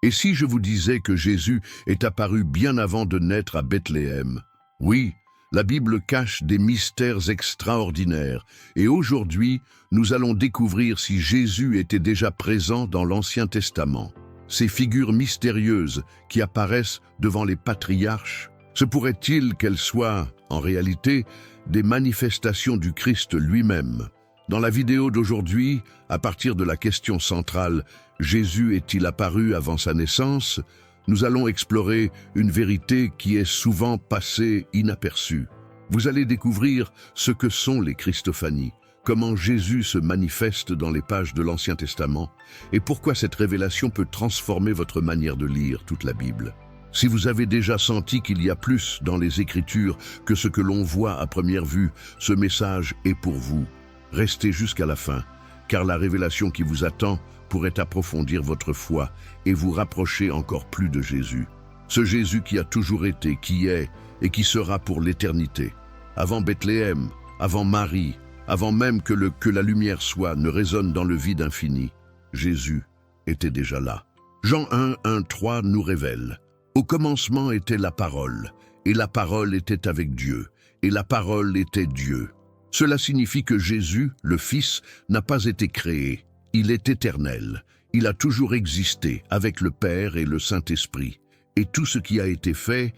Et si je vous disais que Jésus est apparu bien avant de naître à Bethléem? Oui, la Bible cache des mystères extraordinaires, et aujourd'hui, nous allons découvrir si Jésus était déjà présent dans l'Ancien Testament. Ces figures mystérieuses qui apparaissent devant les patriarches, se pourrait-il qu'elles soient, en réalité, des manifestations du Christ lui-même? Dans la vidéo d'aujourd'hui, à partir de la question centrale « Jésus est-il apparu avant sa naissance ?», nous allons explorer une vérité qui est souvent passée inaperçue. Vous allez découvrir ce que sont les Christophanies, comment Jésus se manifeste dans les pages de l'Ancien Testament et pourquoi cette révélation peut transformer votre manière de lire toute la Bible. Si vous avez déjà senti qu'il y a plus dans les Écritures que ce que l'on voit à première vue, ce message est pour vous. Restez jusqu'à la fin, car la révélation qui vous attend pourrait approfondir votre foi et vous rapprocher encore plus de Jésus. Ce Jésus qui a toujours été, qui est et qui sera pour l'éternité. Avant Bethléem, avant Marie, avant même que la lumière soit, ne résonne dans le vide infini, Jésus était déjà là. Jean 1:3 nous révèle « Au commencement était la parole, et la parole était avec Dieu, et la parole était Dieu. » Cela signifie que Jésus, le Fils, n'a pas été créé. Il est éternel. Il a toujours existé avec le Père et le Saint-Esprit. Et tout ce qui a été fait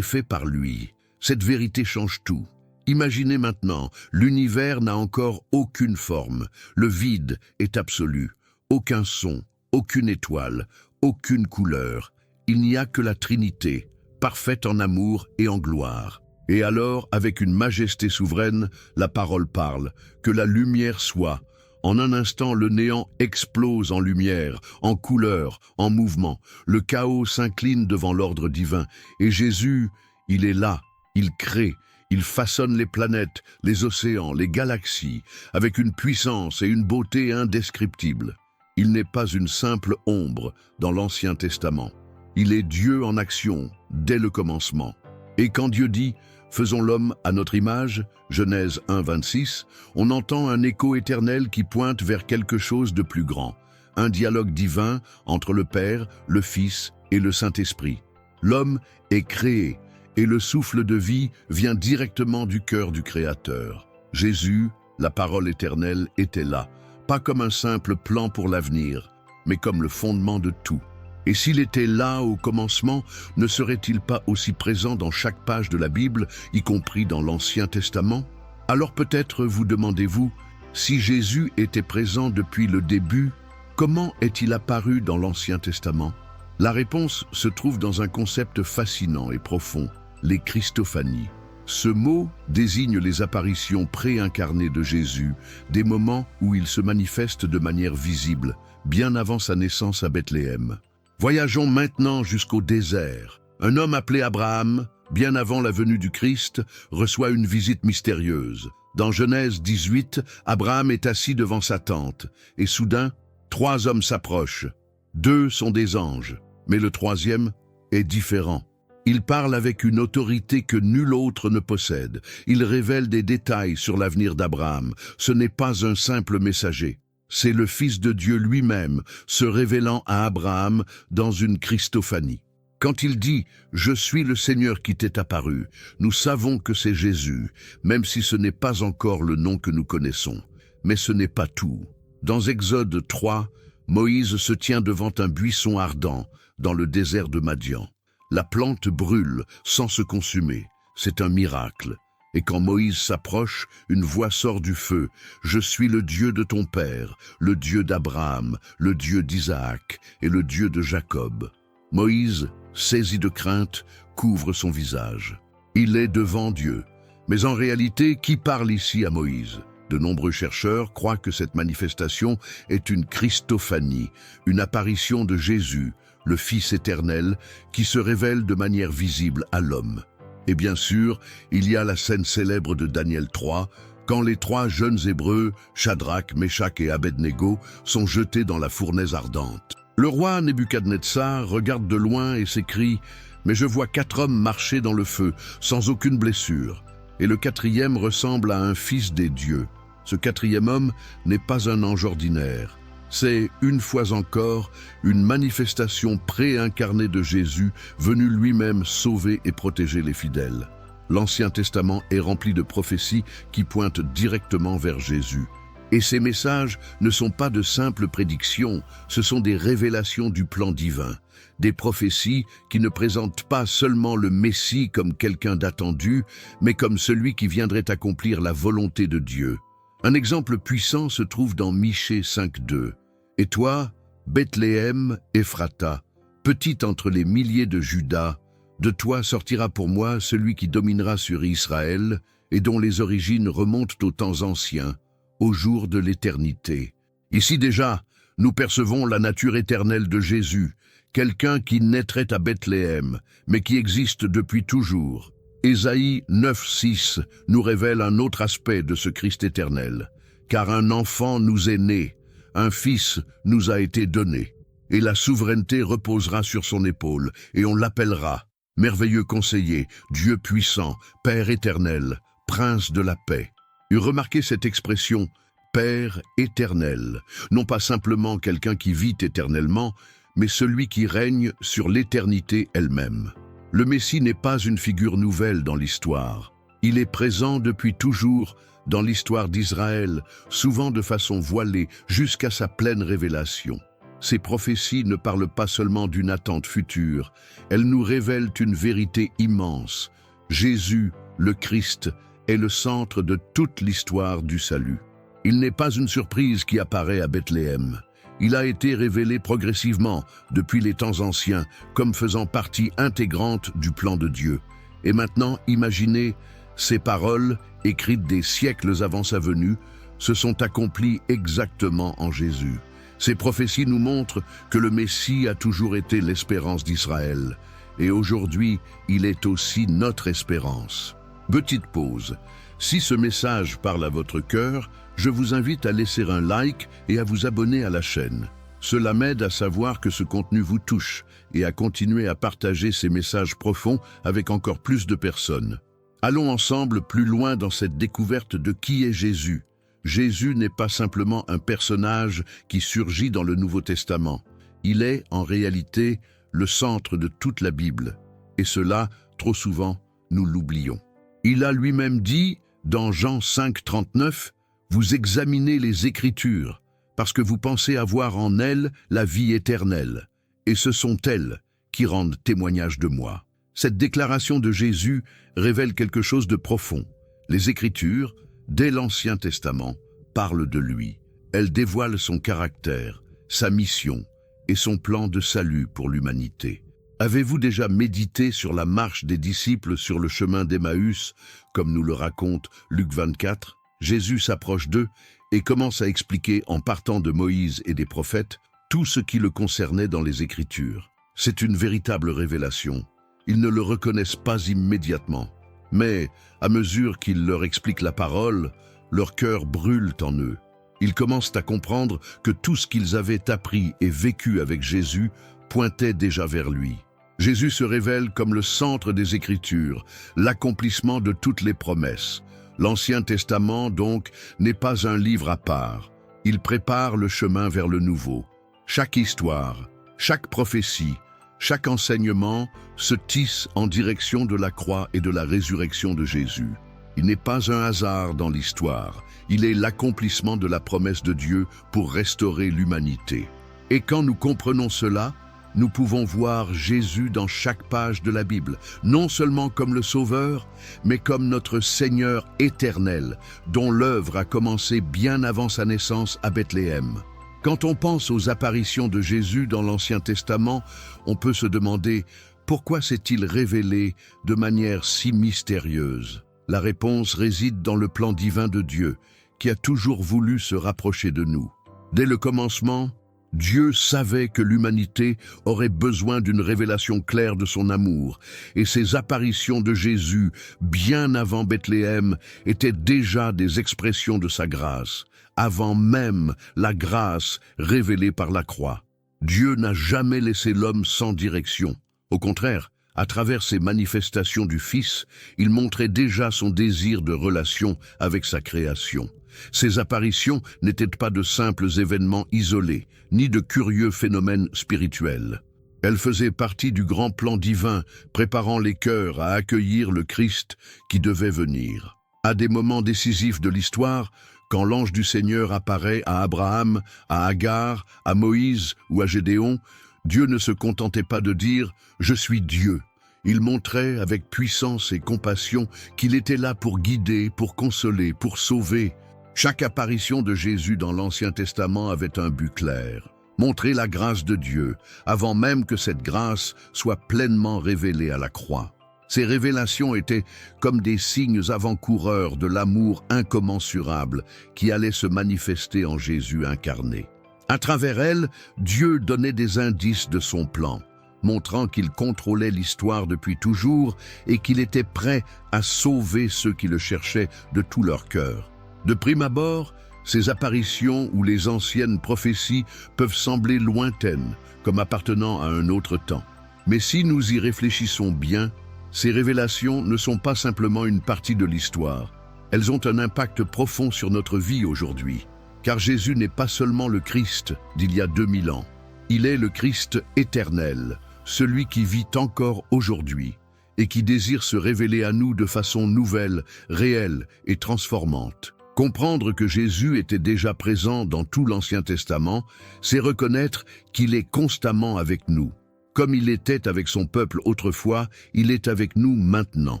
par lui. Cette vérité change tout. Imaginez maintenant, l'univers n'a encore aucune forme. Le vide est absolu. Aucun son, aucune étoile, aucune couleur. Il n'y a que la Trinité, parfaite en amour et en gloire. Et alors, avec une majesté souveraine, la parole parle, que la lumière soit. En un instant, le néant explose en lumière, en couleur, en mouvement. Le chaos s'incline devant l'ordre divin. Et Jésus, il est là, il crée, il façonne les planètes, les océans, les galaxies, avec une puissance et une beauté indescriptibles. Il n'est pas une simple ombre dans l'Ancien Testament. Il est Dieu en action, dès le commencement. Et quand Dieu dit « Faisons l'homme à notre image », Genèse 1:26, on entend un écho éternel qui pointe vers quelque chose de plus grand, un dialogue divin entre le Père, le Fils et le Saint-Esprit. L'homme est créé et le souffle de vie vient directement du cœur du Créateur. Jésus, la parole éternelle, était là, pas comme un simple plan pour l'avenir, mais comme le fondement de tout. Et s'il était là au commencement, ne serait-il pas aussi présent dans chaque page de la Bible, y compris dans l'Ancien Testament? Alors peut-être vous demandez-vous, si Jésus était présent depuis le début, comment est-il apparu dans l'Ancien Testament? La réponse se trouve dans un concept fascinant et profond, les Christophanies. Ce mot désigne les apparitions préincarnées de Jésus, des moments où il se manifeste de manière visible, bien avant sa naissance à Bethléem. Voyageons maintenant jusqu'au désert. Un homme appelé Abraham, bien avant la venue du Christ, reçoit une visite mystérieuse. Dans Genèse 18, Abraham est assis devant sa tente, et soudain, 3 hommes s'approchent. 2 sont des anges, mais le 3e est différent. Il parle avec une autorité que nul autre ne possède. Il révèle des détails sur l'avenir d'Abraham. Ce n'est pas un simple messager. C'est le Fils de Dieu lui-même se révélant à Abraham dans une Christophanie. Quand il dit « Je suis le Seigneur qui t'est apparu », nous savons que c'est Jésus, même si ce n'est pas encore le nom que nous connaissons. Mais ce n'est pas tout. Dans Exode 3, Moïse se tient devant un buisson ardent dans le désert de Madian. La plante brûle sans se consumer. C'est un miracle. Et quand Moïse s'approche, une voix sort du feu. « Je suis le Dieu de ton père, le Dieu d'Abraham, le Dieu d'Isaac et le Dieu de Jacob. » Moïse, saisi de crainte, couvre son visage. Il est devant Dieu. Mais en réalité, qui parle ici à Moïse? De nombreux chercheurs croient que cette manifestation est une Christophanie, une apparition de Jésus, le Fils éternel, qui se révèle de manière visible à l'homme. Et bien sûr, il y a la scène célèbre de Daniel 3, quand les 3 jeunes Hébreux, Shadrach, Meshach et Abednego, sont jetés dans la fournaise ardente. Le roi Nebuchadnezzar regarde de loin et s'écrie « Mais je vois 4 hommes marcher dans le feu, sans aucune blessure. Et le 4e ressemble à un fils des dieux. Ce 4e homme n'est pas un ange ordinaire. C'est, une fois encore, une manifestation préincarnée de Jésus, venu lui-même sauver et protéger les fidèles. L'Ancien Testament est rempli de prophéties qui pointent directement vers Jésus. Et ces messages ne sont pas de simples prédictions, ce sont des révélations du plan divin. Des prophéties qui ne présentent pas seulement le Messie comme quelqu'un d'attendu, mais comme celui qui viendrait accomplir la volonté de Dieu. Un exemple puissant se trouve dans Michée 5.2. « Et toi, Bethléem, Ephrata, petite entre les milliers de Juda, de toi sortira pour moi celui qui dominera sur Israël et dont les origines remontent aux temps anciens, au jour de l'éternité. » Ici déjà, nous percevons la nature éternelle de Jésus, quelqu'un qui naîtrait à Bethléem, mais qui existe depuis toujours. Ésaïe 9.6 nous révèle un autre aspect de ce Christ éternel. « Car un enfant nous est né, un fils nous a été donné, et la souveraineté reposera sur son épaule, et on l'appellera merveilleux conseiller, Dieu puissant, Père éternel, Prince de la paix. » Et remarquez cette expression « Père éternel », non pas simplement quelqu'un qui vit éternellement, mais celui qui règne sur l'éternité elle-même. Le Messie n'est pas une figure nouvelle dans l'histoire. Il est présent depuis toujours dans l'histoire d'Israël, souvent de façon voilée, jusqu'à sa pleine révélation. Ces prophéties ne parlent pas seulement d'une attente future, elles nous révèlent une vérité immense. Jésus, le Christ, est le centre de toute l'histoire du salut. Il n'est pas une surprise qui apparaît à Bethléem. Il a été révélé progressivement, depuis les temps anciens, comme faisant partie intégrante du plan de Dieu. Et maintenant, imaginez, ces paroles, écrites des siècles avant sa venue, se sont accomplies exactement en Jésus. Ces prophéties nous montrent que le Messie a toujours été l'espérance d'Israël. Et aujourd'hui, il est aussi notre espérance. Petite pause. Si ce message parle à votre cœur, je vous invite à laisser un like et à vous abonner à la chaîne. Cela m'aide à savoir que ce contenu vous touche et à continuer à partager ces messages profonds avec encore plus de personnes. Allons ensemble plus loin dans cette découverte de qui est Jésus. Jésus n'est pas simplement un personnage qui surgit dans le Nouveau Testament. Il est, en réalité, le centre de toute la Bible. Et cela, trop souvent, nous l'oublions. Il a lui-même dit, dans Jean 5.39, « Vous examinez les Écritures, parce que vous pensez avoir en elles la vie éternelle, et ce sont elles qui rendent témoignage de moi. » Cette déclaration de Jésus révèle quelque chose de profond. Les Écritures, dès l'Ancien Testament, parlent de lui. Elles dévoilent son caractère, sa mission et son plan de salut pour l'humanité. Avez-vous déjà médité sur la marche des disciples sur le chemin d'Emmaüs, comme nous le raconte Luc 24? Jésus s'approche d'eux et commence à expliquer, en partant de Moïse et des prophètes, tout ce qui le concernait dans les Écritures. C'est une véritable révélation. Ils ne le reconnaissent pas immédiatement, mais à mesure qu'il leur explique la parole, leur cœur brûle en eux. Ils commencent à comprendre que tout ce qu'ils avaient appris et vécu avec Jésus pointait déjà vers lui. Jésus se révèle comme le centre des Écritures, l'accomplissement de toutes les promesses. L'Ancien Testament, donc, n'est pas un livre à part. Il prépare le chemin vers le Nouveau. Chaque histoire, chaque prophétie, chaque enseignement se tisse en direction de la croix et de la résurrection de Jésus. Il n'est pas un hasard dans l'histoire, il est l'accomplissement de la promesse de Dieu pour restaurer l'humanité. Et quand nous comprenons cela, nous pouvons voir Jésus dans chaque page de la Bible, non seulement comme le Sauveur, mais comme notre Seigneur éternel, dont l'œuvre a commencé bien avant sa naissance à Bethléem. Quand on pense aux apparitions de Jésus dans l'Ancien Testament, on peut se demander pourquoi s'est-il révélé de manière si mystérieuse? La réponse réside dans le plan divin de Dieu, qui a toujours voulu se rapprocher de nous. Dès le commencement, Dieu savait que l'humanité aurait besoin d'une révélation claire de son amour, et ces apparitions de Jésus, bien avant Bethléem, étaient déjà des expressions de sa grâce, avant même la grâce révélée par la croix. Dieu n'a jamais laissé l'homme sans direction. Au contraire, à travers ces manifestations du Fils, il montrait déjà son désir de relation avec sa création. Ces apparitions n'étaient pas de simples événements isolés, ni de curieux phénomènes spirituels. Elles faisaient partie du grand plan divin, préparant les cœurs à accueillir le Christ qui devait venir. À des moments décisifs de l'histoire, quand l'ange du Seigneur apparaît à Abraham, à Agar, à Moïse ou à Gédéon, Dieu ne se contentait pas de dire « Je suis Dieu ». Il montrait avec puissance et compassion qu'il était là pour guider, pour consoler, pour sauver. Chaque apparition de Jésus dans l'Ancien Testament avait un but clair. Montrer la grâce de Dieu, avant même que cette grâce soit pleinement révélée à la croix. Ces révélations étaient comme des signes avant-coureurs de l'amour incommensurable qui allait se manifester en Jésus incarné. À travers elles, Dieu donnait des indices de son plan, montrant qu'il contrôlait l'histoire depuis toujours et qu'il était prêt à sauver ceux qui le cherchaient de tout leur cœur. De prime abord, ces apparitions ou les anciennes prophéties peuvent sembler lointaines, comme appartenant à un autre temps. Mais si nous y réfléchissons bien, ces révélations ne sont pas simplement une partie de l'histoire. Elles ont un impact profond sur notre vie aujourd'hui. Car Jésus n'est pas seulement le Christ d'il y a 2000 ans. Il est le Christ éternel, celui qui vit encore aujourd'hui et qui désire se révéler à nous de façon nouvelle, réelle et transformante. Comprendre que Jésus était déjà présent dans tout l'Ancien Testament, c'est reconnaître qu'il est constamment avec nous. Comme il était avec son peuple autrefois, il est avec nous maintenant.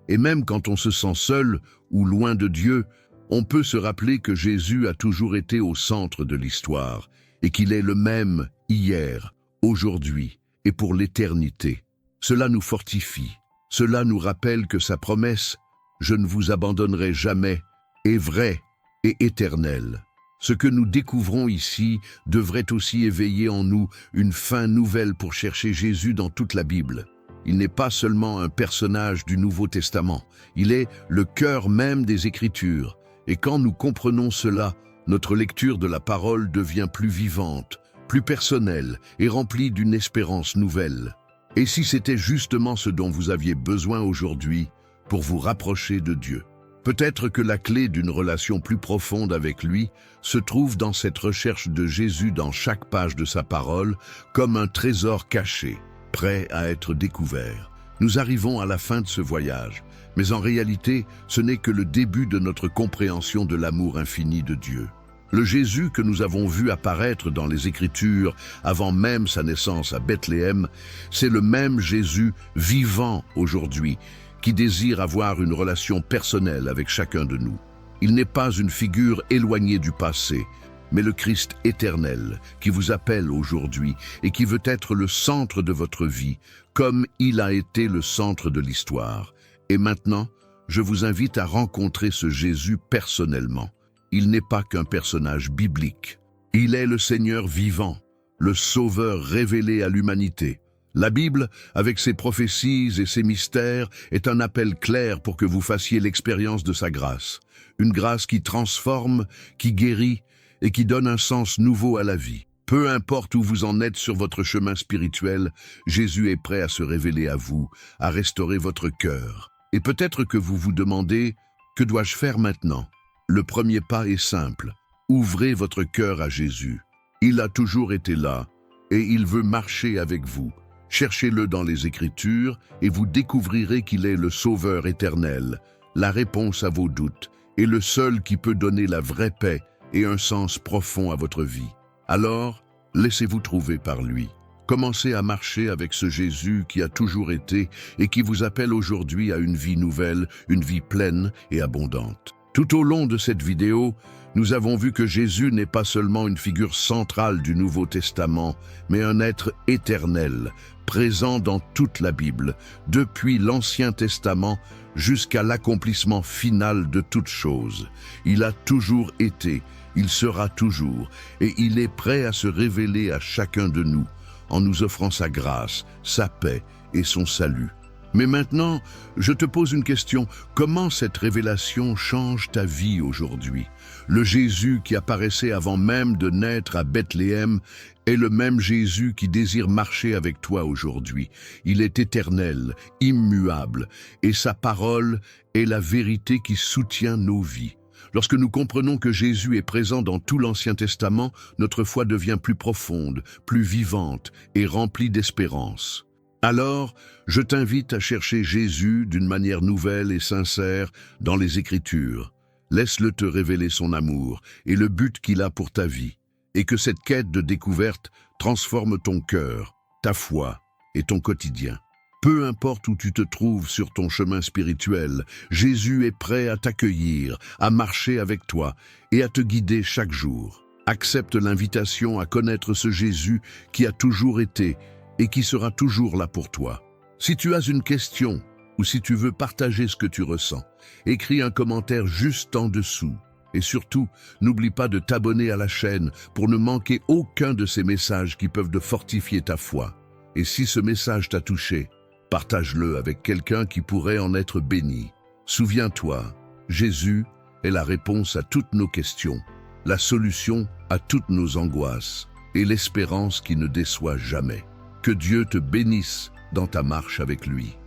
Et même quand on se sent seul ou loin de Dieu, on peut se rappeler que Jésus a toujours été au centre de l'histoire et qu'il est le même hier, aujourd'hui et pour l'éternité. Cela nous fortifie. Cela nous rappelle que sa promesse « Je ne vous abandonnerai jamais » est vraie et éternelle. Ce que nous découvrons ici devrait aussi éveiller en nous une faim nouvelle pour chercher Jésus dans toute la Bible. Il n'est pas seulement un personnage du Nouveau Testament, il est le cœur même des Écritures. Et quand nous comprenons cela, notre lecture de la parole devient plus vivante, plus personnelle et remplie d'une espérance nouvelle. Et si c'était justement ce dont vous aviez besoin aujourd'hui pour vous rapprocher de Dieu? Peut-être que la clé d'une relation plus profonde avec lui se trouve dans cette recherche de Jésus dans chaque page de sa parole, comme un trésor caché, prêt à être découvert. Nous arrivons à la fin de ce voyage, mais en réalité, ce n'est que le début de notre compréhension de l'amour infini de Dieu. Le Jésus que nous avons vu apparaître dans les Écritures avant même sa naissance à Bethléem, c'est le même Jésus vivant aujourd'hui, qui désire avoir une relation personnelle avec chacun de nous. Il n'est pas une figure éloignée du passé, mais le Christ éternel qui vous appelle aujourd'hui et qui veut être le centre de votre vie, comme il a été le centre de l'histoire. Et maintenant, je vous invite à rencontrer ce Jésus personnellement. Il n'est pas qu'un personnage biblique. Il est le Seigneur vivant, le Sauveur révélé à l'humanité. La Bible, avec ses prophéties et ses mystères, est un appel clair pour que vous fassiez l'expérience de sa grâce. Une grâce qui transforme, qui guérit et qui donne un sens nouveau à la vie. Peu importe où vous en êtes sur votre chemin spirituel, Jésus est prêt à se révéler à vous, à restaurer votre cœur. Et peut-être que vous vous demandez « Que dois-je faire maintenant ?» Le premier pas est simple. Ouvrez votre cœur à Jésus. Il a toujours été là et il veut marcher avec vous. Cherchez-le dans les Écritures et vous découvrirez qu'il est le Sauveur éternel, la réponse à vos doutes et le seul qui peut donner la vraie paix et un sens profond à votre vie. Alors, laissez-vous trouver par lui. Commencez à marcher avec ce Jésus qui a toujours été et qui vous appelle aujourd'hui à une vie nouvelle, une vie pleine et abondante. Tout au long de cette vidéo, nous avons vu que Jésus n'est pas seulement une figure centrale du Nouveau Testament, mais un être éternel, présent dans toute la Bible, depuis l'Ancien Testament jusqu'à l'accomplissement final de toutes choses. Il a toujours été, il sera toujours, et il est prêt à se révéler à chacun de nous, en nous offrant sa grâce, sa paix et son salut. Mais maintenant, je te pose une question. Comment cette révélation change ta vie aujourd'hui? Le Jésus qui apparaissait avant même de naître à Bethléem est le même Jésus qui désire marcher avec toi aujourd'hui. Il est éternel, immuable, et sa parole est la vérité qui soutient nos vies. Lorsque nous comprenons que Jésus est présent dans tout l'Ancien Testament, notre foi devient plus profonde, plus vivante et remplie d'espérance. Alors, je t'invite à chercher Jésus d'une manière nouvelle et sincère dans les Écritures. Laisse-le te révéler son amour et le but qu'il a pour ta vie, et que cette quête de découverte transforme ton cœur, ta foi et ton quotidien. Peu importe où tu te trouves sur ton chemin spirituel, Jésus est prêt à t'accueillir, à marcher avec toi et à te guider chaque jour. Accepte l'invitation à connaître ce Jésus qui a toujours été et qui sera toujours là pour toi. Si tu as une question ou si tu veux partager ce que tu ressens, écris un commentaire juste en dessous. Et surtout, n'oublie pas de t'abonner à la chaîne pour ne manquer aucun de ces messages qui peuvent te fortifier ta foi. Et si ce message t'a touché, partage-le avec quelqu'un qui pourrait en être béni. Souviens-toi, Jésus est la réponse à toutes nos questions, la solution à toutes nos angoisses et l'espérance qui ne déçoit jamais. Que Dieu te bénisse dans ta marche avec lui.